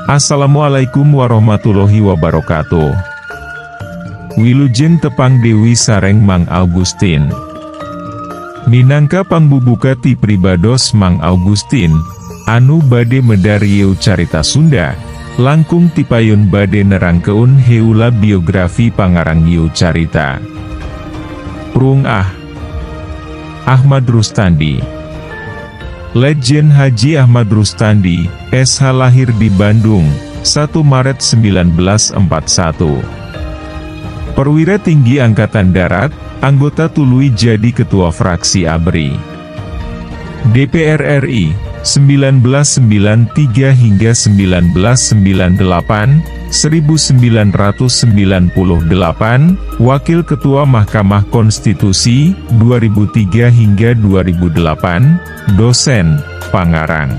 Assalamualaikum warahmatullahi wabarakatuh. Wilujeng tepang Dewi sareng Mang Augustin. Minangka pangbubuka ti pribados Mang Augustin, anu bade medarieu carita Sunda, langkung tipayun bade nerangkeun heula biografi pangarang ieu carita. Prung Ahmad Rustandi. Legend Haji Ahmad Rustandi, SH lahir di Bandung, 1 Maret 1941. Perwira tinggi Angkatan Darat, anggota Tului jadi Ketua Fraksi ABRI. DPR RI, 1993 hingga 1998, 1998, Wakil Ketua Mahkamah Konstitusi, 2003 hingga 2008, dosen, pangarang.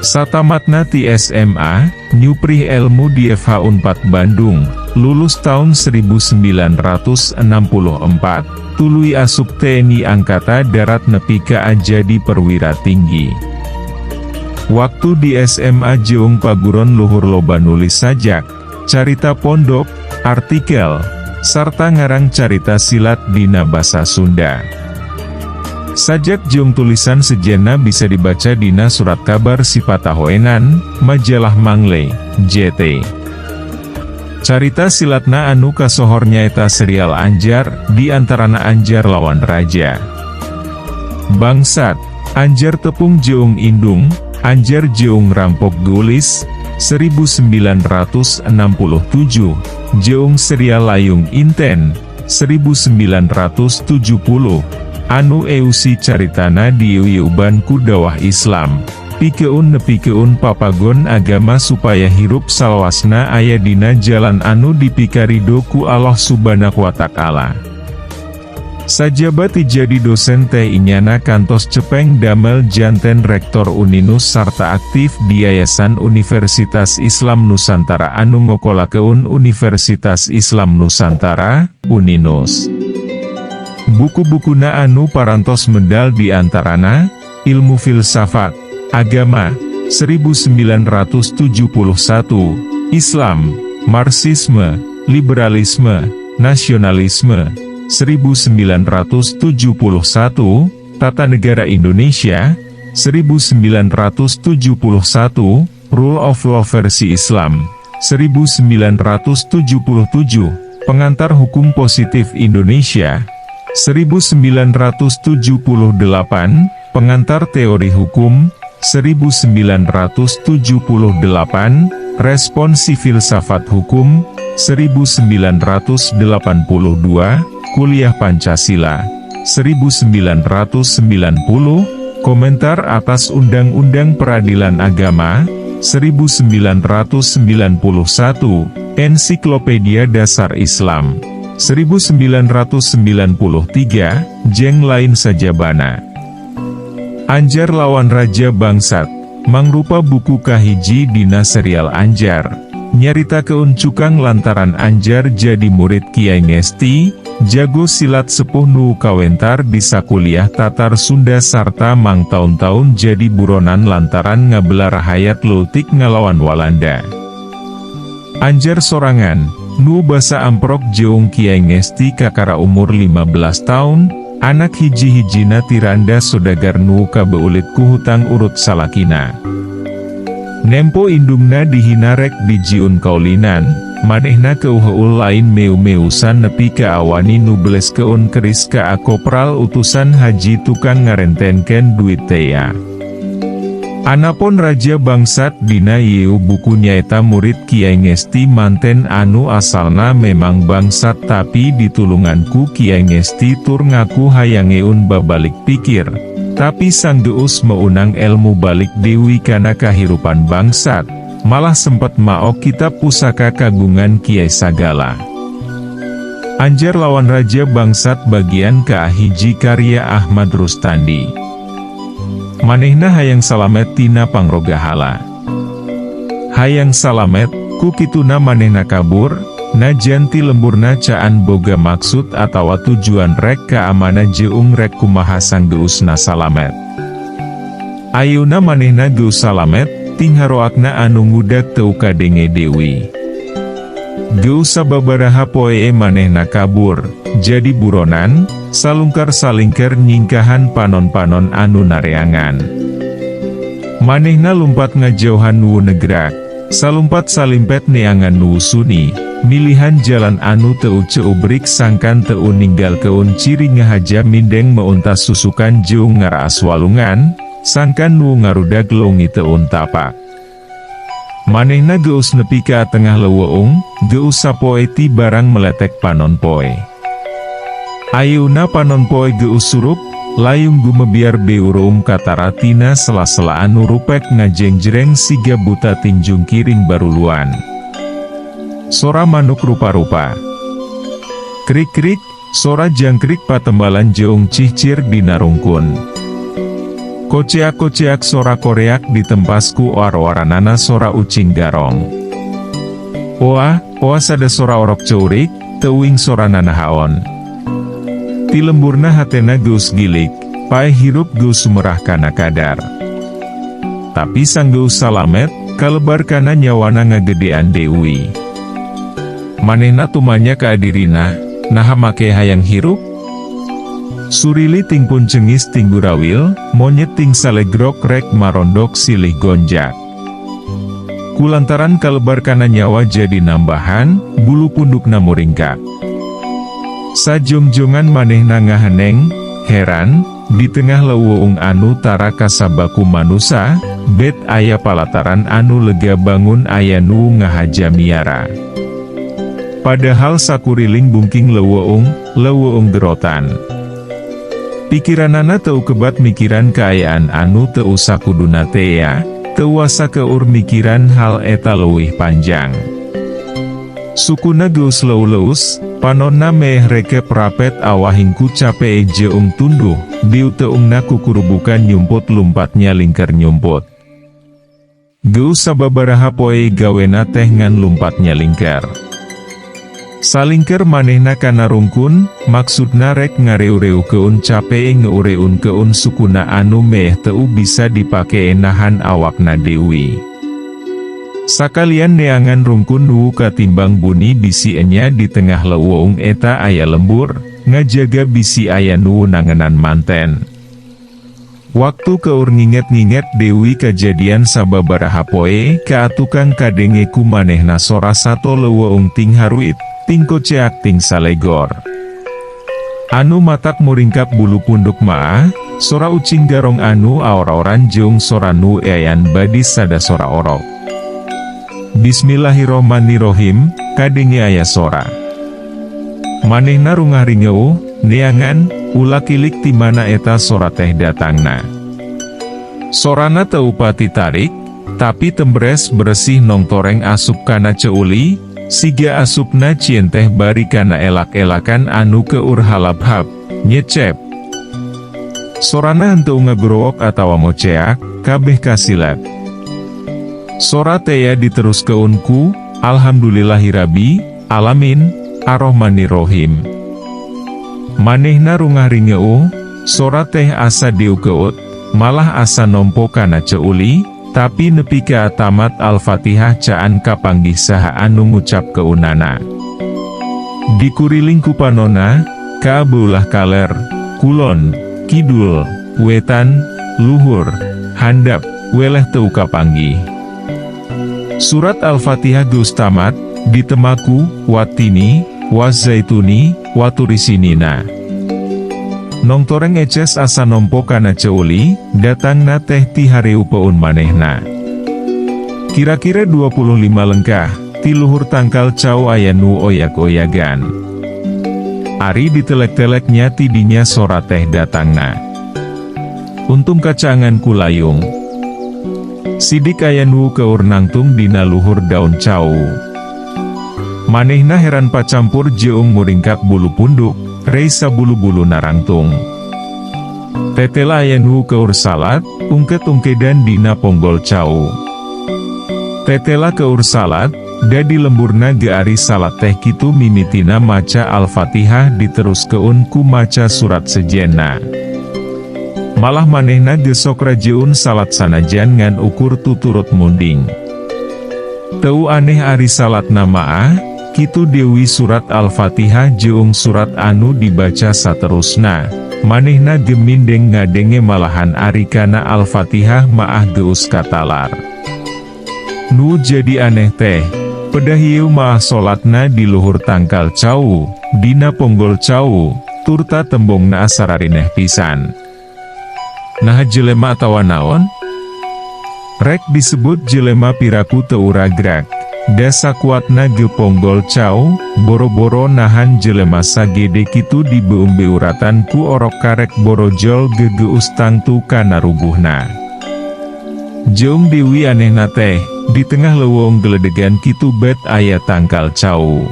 Satamatna ti SMA, nyuprih ilmu di FH Unpad Bandung, lulus tahun 1964, tuluy asup TNI Angkatan Darat nepi ka jadi perwira tinggi. Waktu di SMA jeung paguron luhur loba nulis sajak, carita pondok, artikel, sarta ngarang carita silat dina basa Sunda. Sajak jeung tulisan sejenna bisa dibaca dina surat kabar Sipatahoengan, majalah Mangle, JT. Carita silatna anu kasohor nyaeta serial Anjar, di antarana Anjar lawan Raja. Bangsat, Anjar tepung jeung indung, Anjar jeung rampok gulis, 1967, jeung serial Layung Inten, 1970, anu eusi caritana diuyuban ku dawah Islam, pikeun nepikeun papagon agama supaya hirup salawasna aya dina jalan anu dipikarido ku Allah subhanahu wa ta'ala. Sajabat jadi dosen teh inyana kantos cepeng damel janten rektor Uninus sarta aktif di Yayasan Universitas Islam Nusantara anu ngokolakeun Universitas Islam Nusantara, Uninus. Buku-bukuna anu parantos medal diantarana, Ilmu Filsafat, Agama, 1971, Islam, Marxisme, Liberalisme, Nasionalisme, 1971, Tata Negara Indonesia, 1971, Rule of Law versi Islam, 1977, Pengantar Hukum Positif Indonesia, 1978, Pengantar Teori Hukum, 1978, Responsi Filsafat Hukum, 1982, Kuliah Pancasila, 1990, Komentar atas Undang-Undang Peradilan Agama, 1991, Ensiklopedia Dasar Islam, 1993, jeng lain sajabana. Anjar lawan Raja Bangsat, mangrupa buku kahiji dina serial Anjar, nyarita keuncukan lantaran Anjar jadi murid Kiai Ngesti, jago silat sepuh nu kawentar di sakuliah Tatar Sunda sarta mang tahun-tahun jadi buronan lantaran ngabelar hayat leutik ngalawan Walanda. Anjar sorangan, nu basa amprok jeung Kiai Ngesti kakara umur 15 tahun, anak hiji-hijina tiranda sodagar nu kabeulit ku hutang urut salakina. Nempo indungna dihinarek dijiun kaulinan, manehna keuheul lain meu-meusan nepi ka awani nu beles keun keris ka kopral utusan haji tukang ngarentenken duit teya. Anapun Raja Bangsat dina ieu buku nyaeta murid Kiai Ngesti manten anu asalna memang bangsat tapi ditulunganku Kiai Ngesti tur ngaku hayangeun babalik pikir, tapi sang geus meunang ilmu balik dewi kana kahirupan bangsat, malah sempet maok kitab pusaka kagungan Kiai sagala. Anjar lawan Raja Bangsat bagian ka-hiji karya Ahmad Rustandi. Manehna hayang salamet tina pangrogahala. Hayang salamet, ku kituna manehna kabur, najan ti lemburna caan boga maksud atawa tujuan rek kaamana jeung rek kumaha sang geusna salamet. Ayeuna manehna geus salamet, tingharoakna anu ngudag teu kadenge Dewi. Geus sababaraha poe manehna kabur, jadi buronan, salungkar-salingker nyingkahan panon-panon anu nareangan. Manehna lumpat ngajauhan nu negrak, salumpat salimpet neangan nu suni, milihan jalan anu teu ceubrik sangkan teu ninggal keun ciri ngahaja mindeng meuntas susukan jeung ngaraas walungan, sangkan nu ngarudag longi teun tapak. Manehna geus nepi ka tengah leuweung, geus sapoe ti barang meletek panon poe. Ayeuna panon poe geus surup, layung gumebiar beurum kataratina sela-sela anu rupek ngajengjreng siga buta tinjung kiring baruluan. Sora manuk rupa-rupa. Krik-krik, sora jangkrik patembalan jeung cicir dina rungkun. Koceak-koceak sora koreak ditempasku oar-oaranana sora ucing garong. Oa sada sora orok ceurik, teuing sora nanahaon. Ti lemburna hatena geus gilik, pae hirup geus sumerah kana kadar. Tapi sang geus salamet, kalebar kana nyawana ngagedean Dewi. Manehna tumanya ka adirina, naha make hayang hirup? Surili ting pun cengis ting gurawil, monyet ting salegrok rek marondok silih gonjak. Kulantaran kalebar kana nyawa jadi nambahan, bulu pundukna muringkak. Sajongjongan manehna ngaheneng, heran, di tengah leuweung anu tara kasabaku manusa, bet aya palataran anu lega bangun aya nu ngahaja miara. Padahal sakuriling bungking leuweung gerotan. Pikiranana teu kebat mikiran kaayaan anu teu sakuduna teh ya, teu wasa keur mikiran hal eta leuwih panjang. Sukuna geus leuleus, panonna meh reke prapet awahing ku capee jeung tunduh, diu teungna kukurubukan nyumput lumpatnya lingkar nyumput. Geus sababaraha poe gawena teh ngan lumpatnya lingkar. Salingker manehna kana rungkun, maksudna rek ngareureu keun capee ngeureun keun sukuna anu meh teu bisa dipake nahan awakna Dewi. Sakalian neangan rungkun nu katimbang buni bisi enya di tengah leuweung eta aya lembur, ngajaga bisi aya nu nangenan manten. Waktu keur nginget-nginget Dewi kejadian sababaraha poe, kaatukan kadenge ku manehna sora sato leuweung ting haruit. Ting koceak ting salegor. Anu matak muringkap bulu punduk maah, sora ucing garong anu aor-oran jeung sora nu eayan badi sada sora orok. Bismillahirrohmanirrohim, kadenge aya sora. Manehna rungah ringeuh, neangan, ulah kilik ti mana eta sora teh datangna. Sorana teu pati tarik, tapi tembres bersih nongtoreng asup kana ceuli, siga asupna cieun teh bari kana elak-elakan anu keur halap-hap, nyecep. Sorana henteu ngagrowok atawa moceak, kabeh kasilat. Sora teya diteruskeun ku, alhamdulillahirabbi alamin, arrohmanirrohim. Manehna rungah ringeuh, sora teh asa diukeut, malah asa nompo kana ceuli, tapi nepi ka tamat Al-Fatihah caan kapanggih saha anu ngucap keunana. Dikuriling ku panona, kaabeulah kaler, kulon, kidul, wetan, luhur, handap, weleh teu kapanggih. Surat Al-Fatihah geus tamat, ditemaku, watini, wazaituni, waturisinina. Nongtoreng eces asa nompo kana ceuli, datangna teh ti hareu peun manehna. Kira-kira 25 lengkah, ti luhur tangkal cau aya nu oyak-oyagan. Ari ditelek-teleknya tidinya sora teh datangna. Untung kacangan kulayung. Sidik aya nu keur nangtung dina luhur daun cau. Manehna heran pacampur jeung muringkak bulu punduk, reisa bulu-bulu narangtung. Tetela aya nu keur salat, ungket-ungkedan dina ponggol cau. Tetela keur salat, dadi lemburna geari salat teh kitu mimitina maca Al-Fatihah diteruskeun ku maca surat sejenna. malah manehna gesok rajeun salat sanajan ngan ukur tuturut munding. Teu aneh ari salat namaah, kitu deui surat Al-Fatihah jeung surat anu dibaca saterusna, manehna gemindeng ngadenge malahan ari kana Al-Fatihah maah geus katalar. Nu jadi aneh teh, pedahieu maah solatna di luhur tangkal cau, dina ponggol cau, turta tembongna asararineh pisan. Nah jelema atawa naon? Rek disebut jelema piraku teu ragrag, dasa kuatna ge ponggol cau, boro-boro nahan jelema sagede kitu di beumbe uratan ku orok karek borojol gegeus tangtu kana rubuhna. Jeung deui anehna teh, di tengah leuweung geledegan kitu bet aya tangkal cau.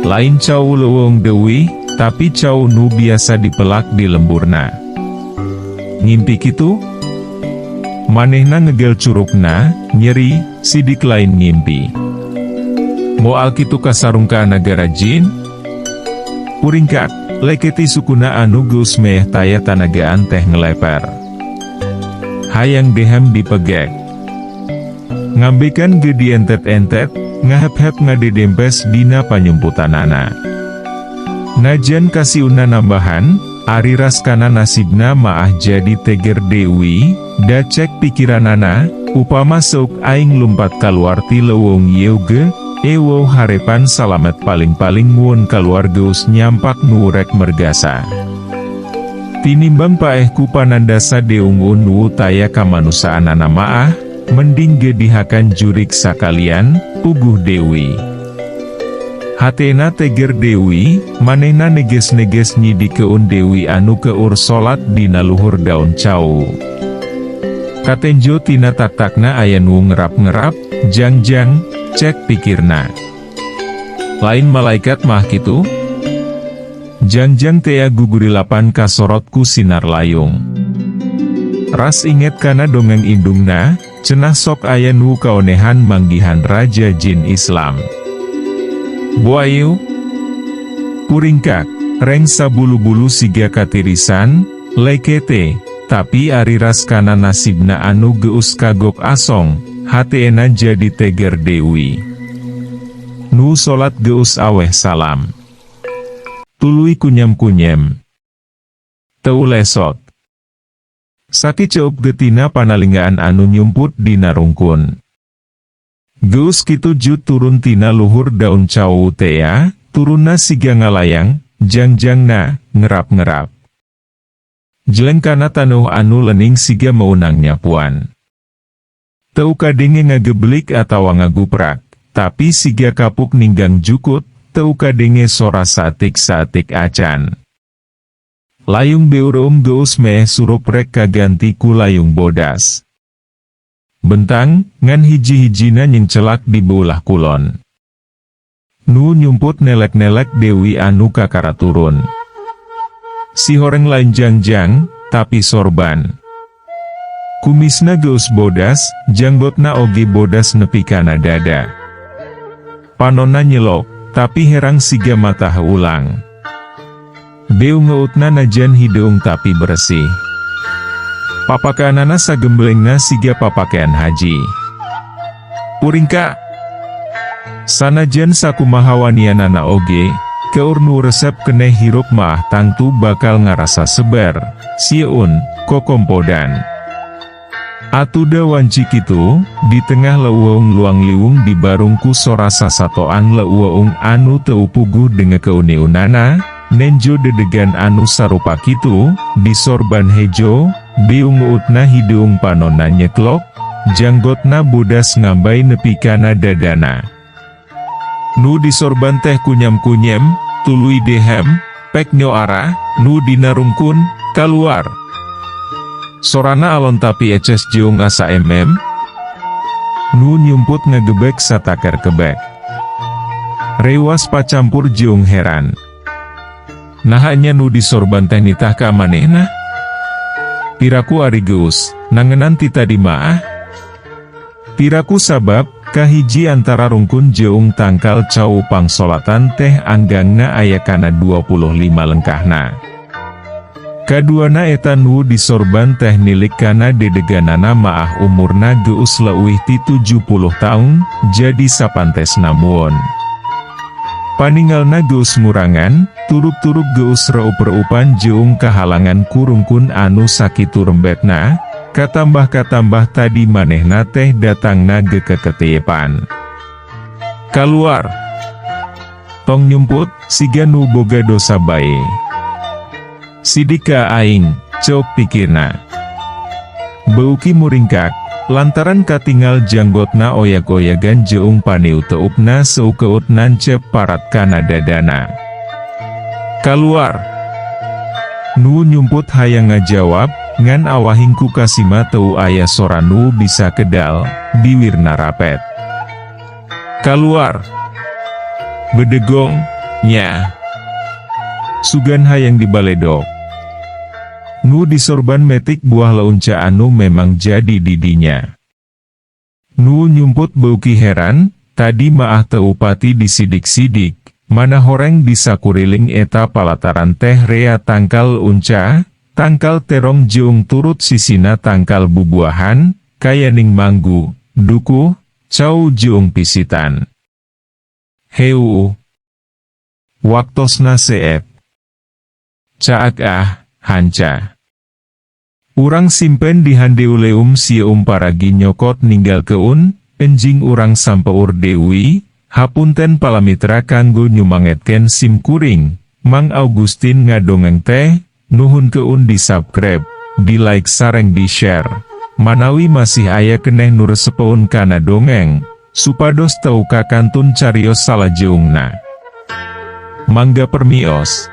Lain cau leuweung deui, tapi cau nu biasa dipelak di lemburna. Ngimpi kitu? Manehna ngegel curugna, nyeri, sidik lain ngimpi. Moal kitu kasarungka nagara jin? Puringkak, leketi sukuna anu geus meh taya tanagaan teh ngeleper. Hayang dehem dipegek. Ngambekan ge dientet-entet, ngahep-hep ngadedempes dina panyumputanana. Najan kasiuna nambahan, ari raskana nasibna maah jadi teger deui, da cek pikiranana, upama sok aing lumpat kaluar ti leuweung ieu ge, ewo harepan salamet paling-paling muun kaluar geus nyampak nurek mergasa. Tinimbang paeh ku panandasa deungun nu taya kamanusaanana maah, mending ge dihakan jurik sakalian, puguh deui. Hatena teger deui, manehna neges-neges nyidikeun deui anu keur salat dina luhur daun cau. Katenjo tina tak-takna aya nu ngerap-ngerap, jang-jang, cek pikirna. Lain malaikat mah kitu? Jang-jang tea gugurilapan kasorot ku sinar layung. Ras inget kana dongeng indungna, cenah sok aya nu kaonehan manggihan Raja Jin Islam. Buayu, puringkak, reng sabulu-bulu siga katirisan, lekete, tapi ari raskana nasibna anu geus kagok asong, hateena jadi teger deui. Nu solat geus aweh salam. Tuluy kunyem-kunyem. Teu lesot. Saki ceup getina panalinggaan anu nyumput dina rungkun. Geus kitu jut turun tina luhur daun cau tea, turunna siga ngalayang, jang-jangna, ngerap-ngerap. Jelengkana tanuh anu lening siga meunang nyapuan. Teu kadenge ngageblik atawa ngaguprak, tapi siga kapuk ninggang jukut, teu kadenge sora satik-satik acan. Layung beureum geus meh surup rek kaganti ku layung bodas. Bentang, ngan hiji-hijina nyengcelak di beulah kulon. Nu nyumput nelek-nelek deui anu kakara turun. Si horeng lain jang-jang, tapi sorban. Kumisna geus bodas, janggotna oge bodas nepi kana dada. Panonna nyelok, tapi herang siga mata ulang. Deu ngeutna najan hideung tapi bersih. Papakeanana sagemblengna siga papakean haji. Puringka, sanajan sakumaha wanianana oge, keur nu resep keneh hirup mah tangtu bakal ngarasa seber, sieun, kokompodan. Atuda wanci kitu, di tengah leuweung luang liung dibarungku sorasa satoan leuweung anu teu puguh denge keuniunana, nenjo dedegan anu sarupa kitu, di sorban hejo, beung utna hideung panonna nyeklok, janggotna bodas ngambai nepi kana dadana. Nu di sorban teh kunyam-kunyem, tuluy dehem, pek nyoara, nu dina rungkun, kaluar. Sorana alon tapi eces jeung asa nu nyumput ngegebek satakar kebek. Rewas pacampur jeung heran. Nahanya nu disorban teh nitah ka manehna? Piraku ari geus, nangenan ti tadi maah? Piraku sabab, kahiji antara rungkun jeung tangkal cau pangsolatan teh anggangna aya kana 25 lengkahna. Kaduana eta nu disorban teh nilik kana dedeganana maah umurna geus leuwih ti 70 taun, jadi sapantes namun. Paninggalna geus ngurangan, turuk-turuk geus reup-reupan jeung kahalangan kurungkun anu sakitu rembetna, katambah tadi manehna teh datangna gekeketepan. Kaluar! Tong nyumput, siga nu boga dosa bae. Sidika aing, cok pikirna. Beuki muringkak, lantaran katinggal janggotna oyak-oyagan jeung paniu teupna seukeut nancep parat kana dadana. Kaluar! Nu nyumput hayang ngajawab, ngan awahingku kasima teu aya sora nu bisa kedal, biwirna rapet. Kaluar! Bedegong, nya. Sugan hayang dibaledok. Nu disorban metik buah launca anu memang jadi didinya. Nu nyumput beuki heran, tadi maah teu pati disidik-sidik, mana horeng bisa kuriling eta palataran teh rea tangkal unca, tangkal terong jeung turut sisina tangkal bubuahan, kayaning manggu, dukuh, cau jeung pisitan. Heu. Waktosna seep. Caak hanca. Urang simpen di handeuleum sieum paragi nyokot ninggal keun, enjing urang sampeur deui, hapunten palamitra kanggo nyumangetken sim kuring, Mang Augustin ngadongeng teh, nuhun keun di subscribe, di like sareng di share, manawi masih aya keneh nu resepeun kana dongeng, supados teu kakantun carios salajeungna. Mangga permios.